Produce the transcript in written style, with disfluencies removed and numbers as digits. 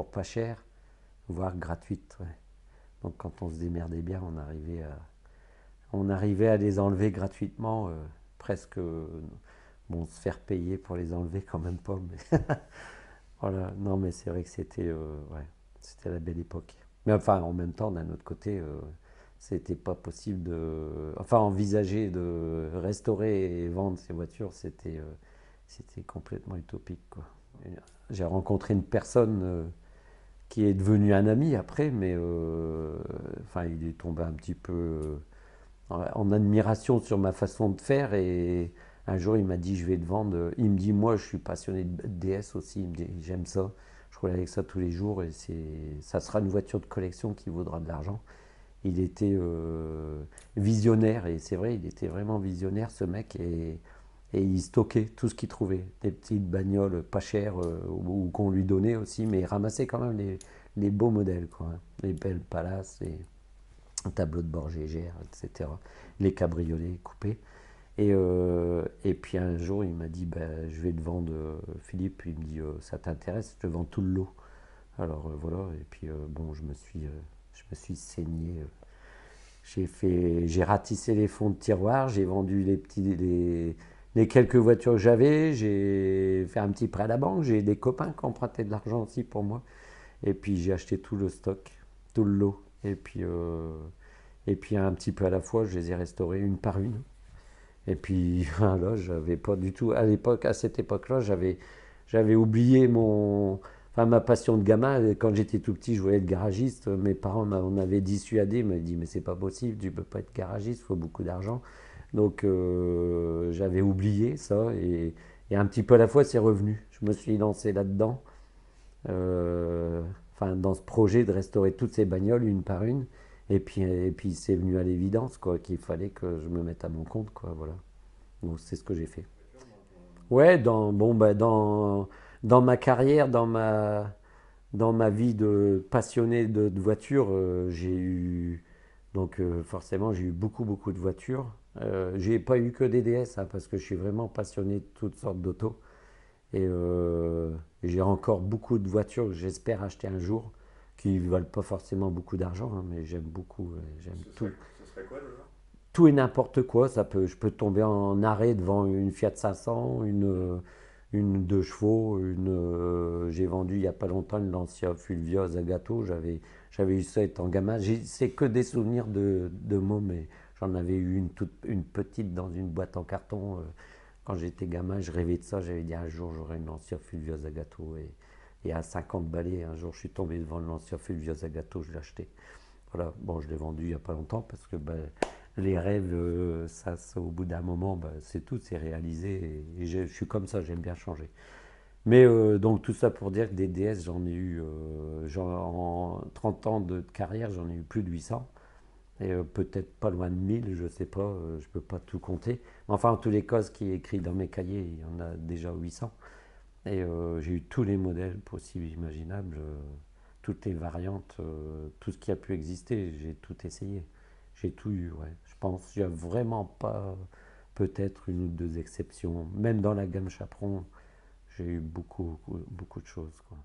pour pas cher, voire gratuites. Ouais. Donc quand on se démerdait bien, on arrivait à les enlever gratuitement, presque, bon, se faire payer pour les enlever quand même pas. Mais voilà, non mais c'est vrai que ouais, c'était la belle époque. Mais enfin, en même temps, d'un autre côté, c'était pas possible enfin, envisager de restaurer et vendre ces voitures, c'était complètement utopique, quoi. J'ai rencontré une personne qui est devenue un ami après, mais enfin, il est tombé un petit peu en admiration sur ma façon de faire et un jour il m'a dit je vais te vendre. Il me dit moi je suis passionné de DS aussi, il me dit j'aime ça, je roule avec ça tous les jours et ça sera une voiture de collection qui vaudra de l'argent. Il était visionnaire et c'est vrai, il était vraiment visionnaire ce mec et il stockait tout ce qu'il trouvait, des petites bagnoles pas chères ou qu'on lui donnait aussi, mais il ramassait quand même les beaux modèles, quoi, hein. Les belles Palace, les tableaux de bord Gégère, etc. Les cabriolets coupés. Et puis un jour, il m'a dit ben, je vais te vendre, Philippe. Il me dit ça t'intéresse, je te vends tout le lot. Alors voilà, et puis bon, je me suis saigné. J'ai ratissé les fonds de tiroir, j'ai vendu les quelques voitures que j'avais, j'ai fait un petit prêt à la banque, j'ai des copains qui empruntaient de l'argent aussi pour moi. Et puis j'ai acheté tout le stock, tout le lot. Et puis un petit peu à la fois, je les ai restaurés une par une. Et puis là, j'avais pas du tout, à cette époque-là, j'avais oublié enfin, ma passion de gamin. Quand j'étais tout petit, je voulais être garagiste. Mes parents m'en avaient dissuadé, ils m'avaient dit mais c'est pas possible, tu peux pas être garagiste, il faut beaucoup d'argent. Donc j'avais oublié ça et un petit peu à la fois c'est revenu. Je me suis lancé là-dedans, enfin dans ce projet de restaurer toutes ces bagnoles une par une. Et puis c'est venu à l'évidence quoi qu'il fallait que je me mette à mon compte quoi, voilà. Donc c'est ce que j'ai fait. Ouais, bon, bah, dans ma carrière, dans ma vie de passionné de voitures, j'ai eu, donc forcément, j'ai eu beaucoup, beaucoup de voitures. J'ai pas eu que des DS, hein, parce que je suis vraiment passionné de toutes sortes d'autos. Et j'ai encore beaucoup de voitures que j'espère acheter un jour, qui ne valent pas forcément beaucoup d'argent, hein, mais j'aime beaucoup, j'aime tout. Ce serait quoi déjà? Tout et n'importe quoi. Je peux tomber en arrêt devant une Fiat 500, une 2 chevaux, j'ai vendu il n'y a pas longtemps une Lancia Fulvia Zagato. J'avais eu ça étant gamin. C'est que des souvenirs de môme, mais j'en avais eu une petite dans une boîte en carton. Quand j'étais gamin, je rêvais de ça. J'avais dit un jour j'aurai une Lancia Fulvia Zagato. Et à 50 balais, un jour je suis tombé devant une Lancia Fulvia Zagato, je l'ai acheté. Voilà, bon, je l'ai vendu il n'y a pas longtemps parce que ben, les rêves, au bout d'un moment, ben, c'est tout, c'est réalisé. Et je suis comme ça, j'aime bien changer. Mais donc tout ça pour dire que des DS, j'en ai eu, en 30 ans de carrière, j'en ai eu plus de 800. Et peut-être pas loin de 1000, je sais pas, je peux pas tout compter. Mais enfin, en tous les cas, ce qui est écrit dans mes cahiers, il y en a déjà 800. Et j'ai eu tous les modèles possibles, imaginables, toutes les variantes, tout ce qui a pu exister, j'ai tout essayé. J'ai tout eu, ouais. Je pense qu'il n'y a vraiment pas, peut-être une ou deux exceptions. Même dans la gamme Chaperon, j'ai eu beaucoup, beaucoup, beaucoup de choses, quoi.